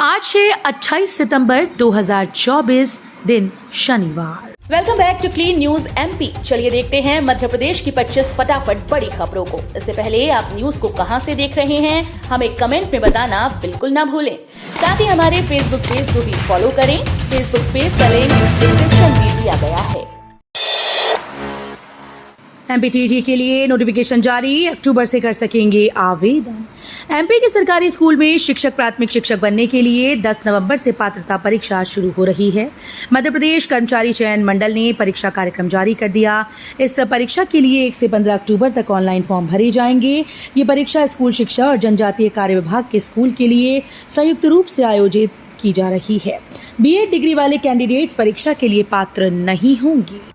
आज है 28 सितंबर 2024 दिन शनिवार। Welcome back to clean news MP. चलिए देखते हैं मध्य प्रदेश की 25 फटाफट बड़ी खबरों को। इससे पहले आप न्यूज को कहां से देख रहे हैं हमें कमेंट में बताना बिल्कुल ना भूलें। साथ ही हमारे फेसबुक पेज को भी फॉलो करें। फेसबुक पेज का लिंक डिस्क्रिप्शन में दिया गया है। एमपीटीजी के लिए नोटिफिकेशन जारी, अक्टूबर से कर सकेंगे आवेदन। एमपी के सरकारी स्कूल में शिक्षक प्राथमिक शिक्षक बनने के लिए 10 नवंबर से पात्रता परीक्षा शुरू हो रही है। मध्य प्रदेश कर्मचारी चयन मंडल ने परीक्षा कार्यक्रम जारी कर दिया। इस परीक्षा के लिए 1 से 15 अक्टूबर तक ऑनलाइन फॉर्म भरे जाएंगे। ये परीक्षा स्कूल शिक्षा और जनजातीय कार्य विभाग के स्कूल के लिए संयुक्त रूप से आयोजित की जा रही है। बीएड डिग्री वाले कैंडिडेट्स परीक्षा के लिए पात्र नहीं होंगे।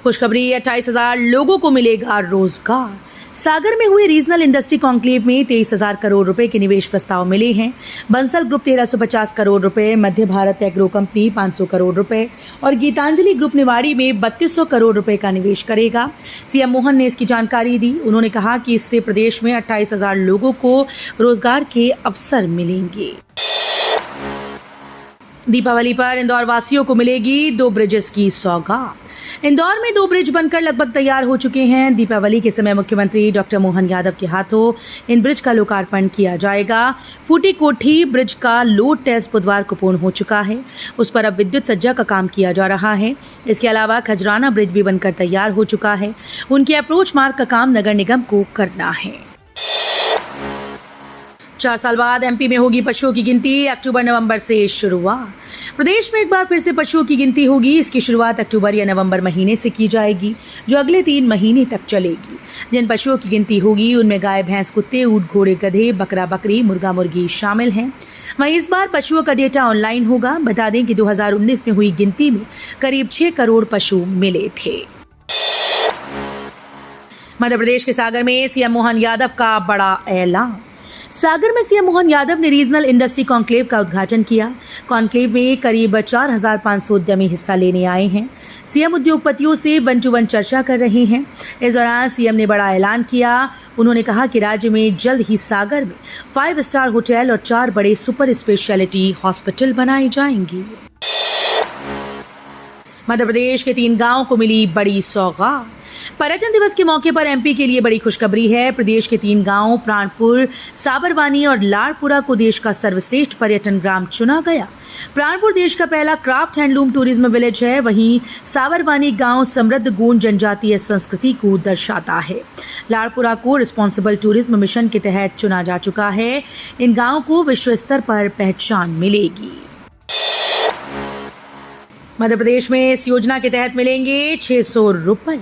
खुशखबरी, 28,000 लोगों को मिलेगा रोजगार। सागर में हुए रीजनल इंडस्ट्री कॉन्क्लेव में 23,000 करोड़ रुपए के निवेश प्रस्ताव मिले हैं। बंसल ग्रुप 1350 करोड़ रुपए, मध्य भारत एग्रो कंपनी 500 करोड़ रुपए और गीतांजलि ग्रुप निवाड़ी में 3200 करोड़ रुपए का निवेश करेगा। सीएम मोहन ने इसकी जानकारी दी। उन्होंने कहा कि इससे प्रदेश में 28,000 लोगों को रोजगार के अवसर मिलेंगे। दीपावली पर इंदौर वासियों को मिलेगी 2 ब्रिजेस की सौगात। इंदौर में 2 ब्रिज बनकर लगभग तैयार हो चुके हैं। दीपावली के समय मुख्यमंत्री डॉक्टर मोहन यादव के हाथों इन ब्रिज का लोकार्पण किया जाएगा। फूटी कोठी ब्रिज का लोड टेस्ट बुधवार को पूर्ण हो चुका है। उस पर अब विद्युत सज्जा का काम किया जा रहा है। इसके अलावा खजराना ब्रिज भी बनकर तैयार हो चुका है। उनके अप्रोच मार्ग का काम नगर निगम को करना है। 4 साल बाद एमपी में होगी पशुओं की गिनती, अक्टूबर नवंबर से शुरुआत। प्रदेश में एक बार फिर से पशुओं की गिनती होगी। इसकी शुरुआत अक्टूबर या नवंबर महीने से की जाएगी, जो अगले 3 महीने तक चलेगी। जिन पशुओं की गिनती होगी उनमें गाय भैंस कुत्ते ऊंट घोड़े गधे बकरा बकरी मुर्गा मुर्गी शामिल हैं। वहीं इस बार पशुओं का डेटा ऑनलाइन होगा। बता दें कि 2019 में हुई गिनती में करीब 6 करोड़ पशु मिले थे। मध्य प्रदेश के सागर में सीएम मोहन यादव का बड़ा ऐलान। सागर में सीएम मोहन यादव ने रीजनल इंडस्ट्री कॉन्क्लेव का उद्घाटन किया। कॉन्क्लेव में करीब 4,500 उद्यमी हिस्सा लेने आए हैं। सीएम उद्योगपतियों से वन टू वन चर्चा कर रहे हैं। इस दौरान सीएम ने बड़ा ऐलान किया। उन्होंने कहा कि राज्य में जल्द ही सागर में 5 स्टार होटल और 4 बड़े सुपर स्पेशलिटी हॉस्पिटल बनाए जाएंगे। मध्य प्रदेश के 3 गांवों को मिली बड़ी सौगात। पर्यटन दिवस के मौके पर एमपी के लिए बड़ी खुशखबरी है। प्रदेश के 3 गांवों प्राणपुर, साबरवानी और लाड़पुरा को देश का सर्वश्रेष्ठ पर्यटन ग्राम चुना गया। प्राणपुर देश का पहला क्राफ्ट हैंडलूम टूरिज्म विलेज है। वहीं साबरवानी गांव समृद्ध गोंड जनजातीय संस्कृति को दर्शाता है। लाड़पुरा को रिस्पॉन्सिबल टूरिज्म मिशन के तहत चुना जा चुका है। इन गांवों को विश्व स्तर पर पहचान मिलेगी। मध्य प्रदेश में इस योजना के तहत मिलेंगे 600 रुपए।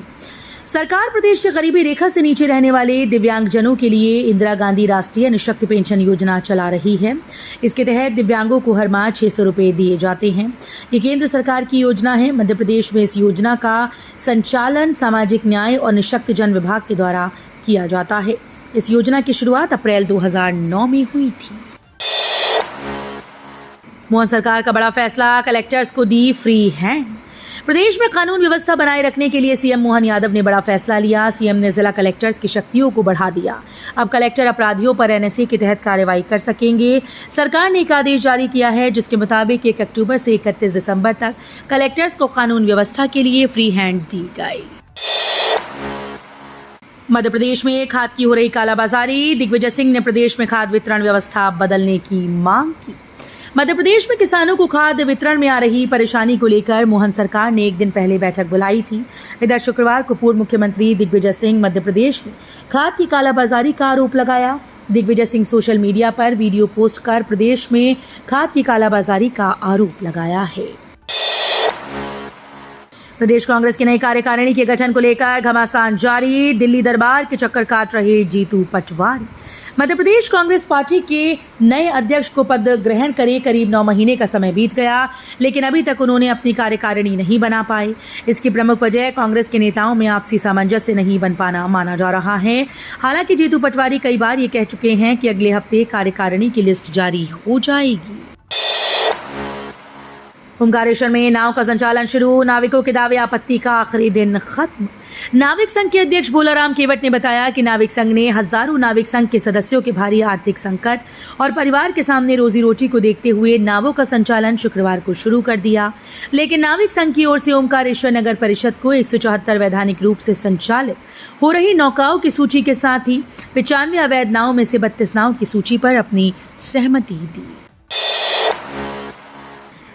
सरकार प्रदेश के गरीबी रेखा से नीचे रहने वाले दिव्यांगजनों के लिए इंदिरा गांधी राष्ट्रीय निःशक्त पेंशन योजना चला रही है। इसके तहत दिव्यांगों को हर माह 600 रुपए दिए जाते हैं। ये केंद्र सरकार की योजना है। मध्य प्रदेश में इस योजना का संचालन सामाजिक न्याय और निःशक्त जन विभाग के द्वारा किया जाता है। इस योजना की शुरुआत अप्रैल 2009 में हुई थी। मोहन सरकार का बड़ा फैसला, कलेक्टर्स को दी फ्री हैंड। प्रदेश में कानून व्यवस्था बनाए रखने के लिए सीएम मोहन यादव ने बड़ा फैसला लिया। सीएम ने जिला कलेक्टर्स की शक्तियों को बढ़ा दिया। अब कलेक्टर अपराधियों पर एनएसए के तहत कार्रवाई कर सकेंगे। सरकार ने एक आदेश जारी किया है जिसके मुताबिक 1 अक्टूबर से 31 दिसंबर तक कलेक्टर्स को कानून व्यवस्था के लिए फ्री हैंड दी गई। मध्य प्रदेश में खाद की हो रही कालाबाजारी। दिग्विजय सिंह ने प्रदेश में खाद वितरण व्यवस्था बदलने की मांग की। मध्य प्रदेश में किसानों को खाद वितरण में आ रही परेशानी को लेकर मोहन सरकार ने एक दिन पहले बैठक बुलाई थी। इधर शुक्रवार को पूर्व मुख्यमंत्री दिग्विजय सिंह मध्य प्रदेश में खाद की कालाबाजारी का आरोप लगाया। दिग्विजय सिंह सोशल मीडिया पर वीडियो पोस्ट कर प्रदेश में खाद की कालाबाजारी का आरोप लगाया है। प्रदेश कांग्रेस की नई कार्यकारिणी के गठन को लेकर घमासान जारी। दिल्ली दरबार के चक्कर काट रहे जीतू पटवारी। मध्य प्रदेश कांग्रेस पार्टी के नए अध्यक्ष को पद ग्रहण करे करीब 9 महीने का समय बीत गया, लेकिन अभी तक उन्होंने अपनी कार्यकारिणी नहीं बना पाए। इसकी प्रमुख वजह कांग्रेस के नेताओं में आपसी सामंजस्य नहीं बन पाना माना जा रहा है। हालांकि जीतू पटवारी कई बार ये कह चुके हैं कि अगले हफ्ते कार्यकारिणी की लिस्ट जारी हो जाएगी। ओमकारेश्वर में नाव का संचालन शुरू, नाविकों के दावे आपत्ति का आखिरी दिन खत्म। नाविक संघ के अध्यक्ष भोलाराम केवट ने बताया कि नाविक संघ ने हजारों नाविक संघ के सदस्यों के भारी आर्थिक संकट और परिवार के सामने रोजी रोटी को देखते हुए नावों का संचालन शुक्रवार को शुरू कर दिया, लेकिन नाविक संघ की ओर से ओमकारेश्वर नगर परिषद को 174 वैधानिक रूप से संचालित हो रही नौकाओं की सूची के साथ ही 95 अवैध नावों में से 32 नाव की सूची पर अपनी सहमति दी।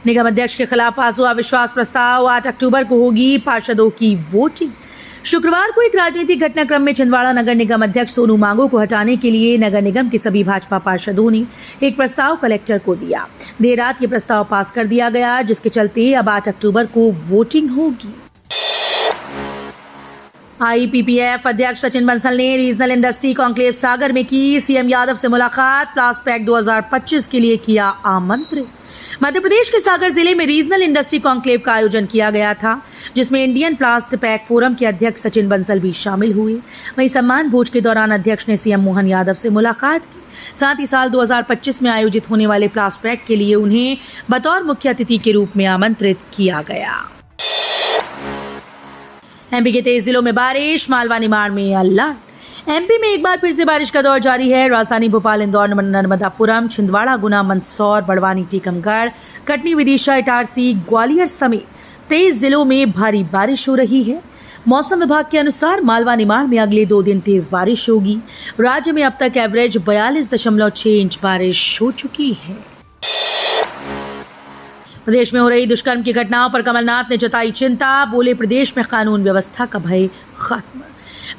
निगम अध्यक्ष के खिलाफ पास हुआ विश्वास प्रस्ताव, 8 अक्टूबर को होगी पार्षदों की वोटिंग। शुक्रवार को एक राजनीतिक घटनाक्रम में छिंदवाड़ा नगर निगम अध्यक्ष सोनू मांगो को हटाने के लिए नगर निगम के सभी भाजपा पार्षदों ने एक प्रस्ताव कलेक्टर को दिया। देर रात ये प्रस्ताव पास कर दिया गया, जिसके चलते अब 8 अक्टूबर को वोटिंग होगी। IPPF अध्यक्ष सचिन बंसल ने रीजनल इंडस्ट्री कॉन्क्लेव सागर में की सीएम यादव से मुलाकात, प्लास्टपैक 2025 के लिए किया आमंत्रित। मध्य प्रदेश के सागर जिले में रीजनल इंडस्ट्री कॉन्क्लेव का आयोजन किया गया था, जिसमें इंडियन प्लास्ट पैक फोरम के अध्यक्ष सचिन बंसल भी शामिल हुए। वहीं सम्मान भोज के दौरान अध्यक्ष ने सीएम मोहन यादव से मुलाकात की। साथ ही साल 2025 में आयोजित होने वाले प्लास्ट पैक के लिए उन्हें बतौर मुख्य अतिथि के रूप में आमंत्रित किया गया। एमपी के 23 जिलों में बारिश, मालवा निमाड़ में अलर्ट। एमपी में एक बार फिर से बारिश का दौर जारी है। राजधानी भोपाल, इंदौर, नर्मदापुरम, छिंदवाड़ा, गुना, मंदसौर, बड़वानी, टीकमगढ़, कटनी, विदिशा, इटारसी, ग्वालियर समेत 23 जिलों में भारी बारिश हो रही है। मौसम विभाग के अनुसार मालवा निमाड़ में अगले 2 दिन तेज बारिश होगी। राज्य में अब तक एवरेज 42.6 इंच बारिश हो चुकी है। प्रदेश में हो रही दुष्कर्म की घटनाओं पर कमलनाथ ने जताई चिंता, बोले प्रदेश में कानून व्यवस्था का भय खत्म।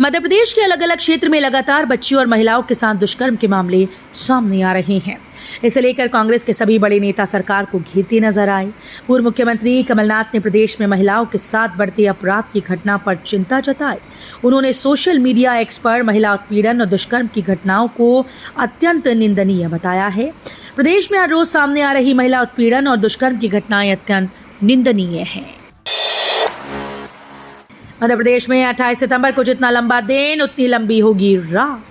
मध्य प्रदेश के अलग अलग क्षेत्र में लगातार बच्चियों और महिलाओं के साथ दुष्कर्म के मामले सामने आ रहे हैं। इसे लेकर कांग्रेस के सभी बड़े नेता सरकार को घेरते नजर आए। पूर्व मुख्यमंत्री कमलनाथ ने प्रदेश में महिलाओं के साथ बढ़ते अपराध की घटना पर चिंता जताई। उन्होंने सोशल मीडिया एक्स पर महिला उत्पीड़न और दुष्कर्म की घटनाओं को अत्यंत निंदनीय बताया है। प्रदेश में हर रोज सामने आ रही महिला उत्पीड़न और दुष्कर्म की घटनाएं अत्यंत निंदनीय हैं। मध्य प्रदेश में 28 सितंबर को जितना लंबा दिन उतनी लंबी होगी रात।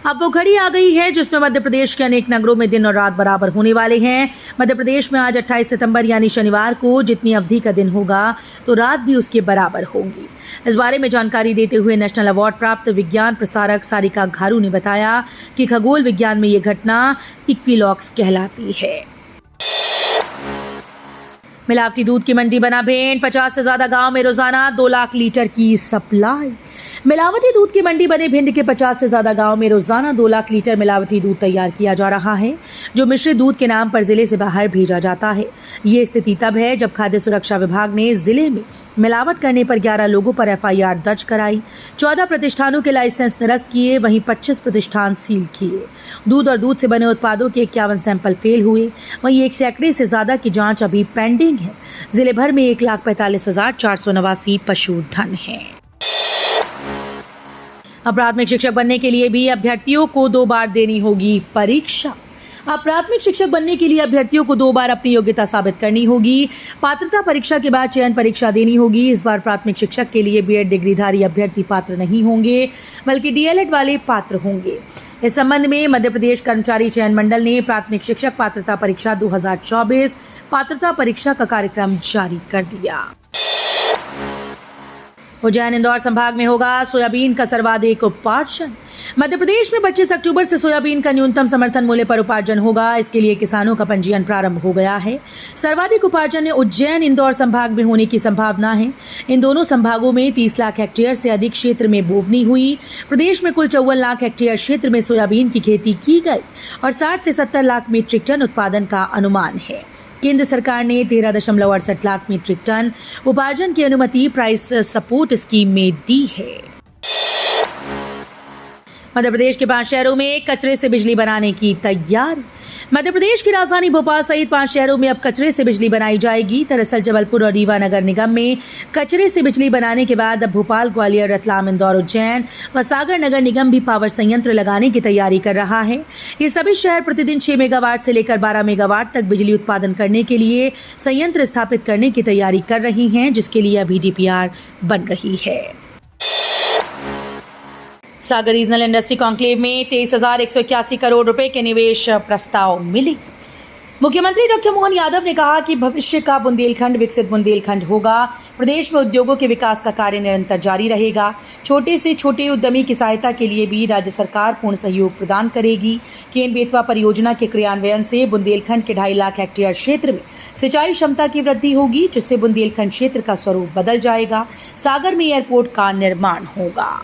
अब वो घड़ी आ गई है जिसमें मध्य प्रदेश के अनेक नगरों में दिन और रात बराबर होने वाले हैं। मध्य प्रदेश में आज 28 सितंबर यानी शनिवार को जितनी अवधि का दिन होगा तो रात भी उसके बराबर होगी। इस बारे में जानकारी देते हुए नेशनल अवार्ड प्राप्त विज्ञान प्रसारक सारिका घारू ने बताया कि खगोल विज्ञान में ये घटना इक्विलॉक्स कहलाती है। मिलावटी दूध की मंडी बना भेंट, 50 से ज्यादा गांव में रोजाना 2 लाख लीटर की सप्लाई। मिलावटी दूध की मंडी बने भिंड के 50 से ज्यादा गांव में रोजाना 2 लाख लीटर मिलावटी दूध तैयार किया जा रहा है, जो मिश्रित दूध के नाम पर जिले से बाहर भेजा जाता है। ये स्थिति तब है जब खाद्य सुरक्षा विभाग ने जिले में मिलावट करने पर 11 लोगों पर FIR दर्ज कराई, 14 प्रतिष्ठानों के लाइसेंस निरस्त किए, वहीं 25 प्रतिष्ठान सील किए। दूध और दूध से बने उत्पादों के 51 सैंपल फेल हुए। वहीं 1 सैकड़े से ज्यादा की जांच अभी पेंडिंग है। जिले भर में 1,45,489 पशुधन है। अब प्राथमिक शिक्षक बनने के लिए भी अभ्यर्थियों को 2 बार देनी होगी परीक्षा। अब प्राथमिक शिक्षक बनने के लिए अभ्यर्थियों को 2 बार अपनी योग्यता साबित करनी होगी। पात्रता परीक्षा के बाद चयन परीक्षा देनी होगी। इस बार प्राथमिक शिक्षक के लिए B.Ed डिग्रीधारी अभ्यर्थी पात्र नहीं होंगे, बल्कि DLED वाले पात्र होंगे। इस संबंध में मध्य प्रदेश कर्मचारी चयन मंडल ने प्राथमिक शिक्षक पात्रता परीक्षा 2024 पात्रता परीक्षा का कार्यक्रम जारी कर दिया। उज्जैन इंदौर संभाग में होगा सोयाबीन का सर्वाधिक उपार्जन। मध्य प्रदेश में 25 अक्टूबर से सोयाबीन का न्यूनतम समर्थन मूल्य पर उपार्जन होगा। इसके लिए किसानों का पंजीयन प्रारंभ हो गया है। सर्वाधिक उपार्जन उज्जैन इंदौर संभाग में होने की संभावना है। इन दोनों संभागों में 30 लाख हेक्टेयर से अधिक क्षेत्र में बोवनी हुई। प्रदेश में कुल 54 लाख हेक्टेयर क्षेत्र में सोयाबीन की खेती की गई और 60 से 70 लाख मीट्रिक टन उत्पादन का अनुमान है। केंद्र सरकार ने 13.68 लाख मीट्रिक टन उपार्जन की अनुमति प्राइस सपोर्ट स्कीम में दी है। मध्य प्रदेश के 5 शहरों में कचरे से बिजली बनाने की तैयारी। मध्य प्रदेश की राजधानी भोपाल सहित 5 शहरों में अब कचरे से बिजली बनाई जाएगी। दरअसल जबलपुर और रीवा नगर निगम में कचरे से बिजली बनाने के बाद अब भोपाल, ग्वालियर, रतलाम, इंदौर, उज्जैन व सागर नगर निगम भी पावर संयंत्र लगाने की तैयारी कर रहा है। ये सभी शहर प्रतिदिन 6 मेगावाट से लेकर 12 मेगावाट तक बिजली उत्पादन करने के लिए संयंत्र स्थापित करने की तैयारी कर रही हैं, जिसके लिए अभी DPR बन रही है। सागर रीजनल इंडस्ट्री कॉन्क्लेव में 23,181 करोड़ रुपए के निवेश प्रस्ताव मिले। मुख्यमंत्री डॉक्टर मोहन यादव ने कहा कि भविष्य का बुंदेलखंड विकसित बुंदेलखंड होगा। प्रदेश में उद्योगों के विकास का कार्य निरंतर जारी रहेगा। छोटे से छोटे उद्यमी की सहायता के लिए भी राज्य सरकार पूर्ण सहयोग प्रदान करेगी। केन बेतवा परियोजना के क्रियान्वयन से बुंदेलखंड के 2.5 लाख हेक्टेयर क्षेत्र में सिंचाई क्षमता की वृद्धि होगी, जिससे बुंदेलखंड क्षेत्र का स्वरूप बदल जाएगा। सागर में एयरपोर्ट का निर्माण होगा।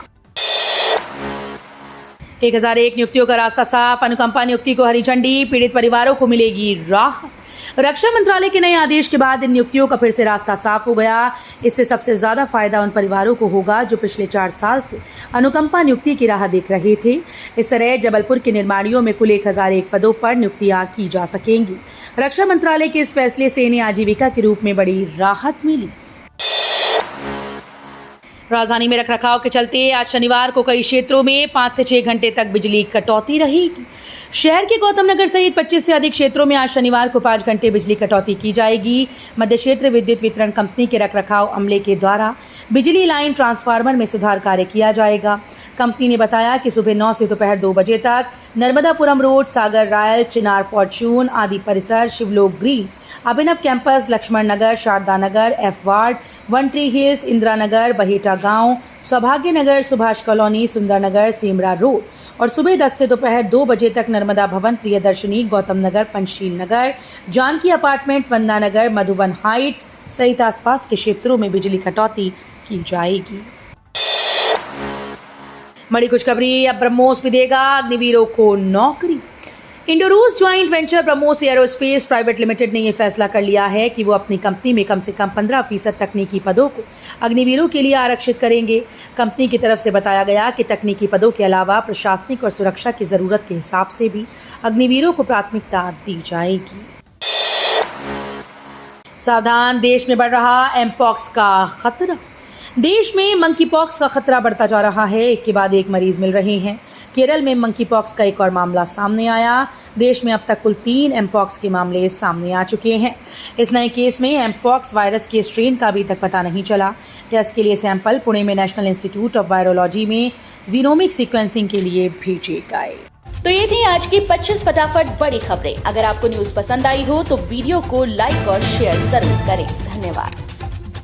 1001 नियुक्तियों का रास्ता साफ, अनुकंपा नियुक्ति को हरी झंडी, पीड़ित परिवारों को मिलेगी राहत। रक्षा मंत्रालय के नए आदेश के बाद इन नियुक्तियों का फिर से रास्ता साफ हो गया। इससे सबसे ज्यादा फायदा उन परिवारों को होगा जो पिछले 4 साल से अनुकंपा नियुक्ति की राह देख रहे थे। इस तरह जबलपुर के निर्माणियों में कुल 1001 पदों पर नियुक्तियां की जा सकेंगी। रक्षा मंत्रालय के इस फैसले से इन्हें आजीविका के रूप में बड़ी राहत मिली। राजधानी में रखरखाव के चलते आज शनिवार को कई क्षेत्रों में 5 से 6 घंटे तक बिजली कटौती रहेगी। शहर के गौतम नगर सहित 25 से अधिक क्षेत्रों में आज शनिवार को 5 घंटे बिजली कटौती की जाएगी। मध्य क्षेत्र विद्युत वितरण कंपनी के रखरखाव अमले के द्वारा बिजली लाइन ट्रांसफार्मर में सुधार कार्य किया जाएगा। कंपनी ने बताया कि सुबह 9 से दोपहर 2 बजे तक Narmadapuram road, Sagar royal, Chinar fortune आदि परिसर, Shivlok green, Abhinav campus, Lakshman Nagar, Sharda Nagar, F ward, one tree hills, Indira Nagar, Baheta गांव, सौभाग्य नगर, सुभाष कॉलोनी, सुंदर नगर, सेमरा रोड और सुबह 10 से दोपहर 2 बजे तक नर्मदा भवन, प्रियदर्शनी, गौतम नगर, पंचशील नगर, जानकी अपार्टमेंट, वंदना नगर, मधुबन हाइट्स सहित आसपास के क्षेत्रों में बिजली कटौती की जाएगी। बड़ी खुशखबरी, अब ब्रह्मोस भी देगा अग्निवीरों को नौकरी। इंडो रूस joint venture BrahMos aerospace private limited ने यह फैसला कर लिया है कि वो अपनी कंपनी में कम से कम 15% तकनीकी पदों को अग्निवीरों के लिए आरक्षित करेंगे। कंपनी की तरफ से बताया गया कि तकनीकी पदों के अलावा प्रशासनिक और सुरक्षा की जरूरत के हिसाब से भी अग्निवीरों को प्राथमिकता दी जाएगी। सावधान, देश में बढ़ रहा एमपॉक्स का खतरा। देश में मंकी पॉक्स का खतरा बढ़ता जा रहा है। एक के बाद एक मरीज मिल रहे हैं। केरल में मंकी पॉक्स का एक और मामला सामने आया। देश में अब तक कुल 3 एमपॉक्स के मामले सामने आ चुके हैं। इस नए केस में एमपॉक्स वायरस के स्ट्रेन का अभी तक पता नहीं चला। टेस्ट के लिए सैंपल पुणे में नेशनल इंस्टीट्यूट ऑफ वायरोलॉजी में जीनोमिक सीक्वेंसिंग के लिए भेजे गए। तो ये थी आज की 25 फटाफट बड़ी खबरें। अगर आपको न्यूज पसंद आई हो तो वीडियो को लाइक और शेयर जरूर करें। धन्यवाद।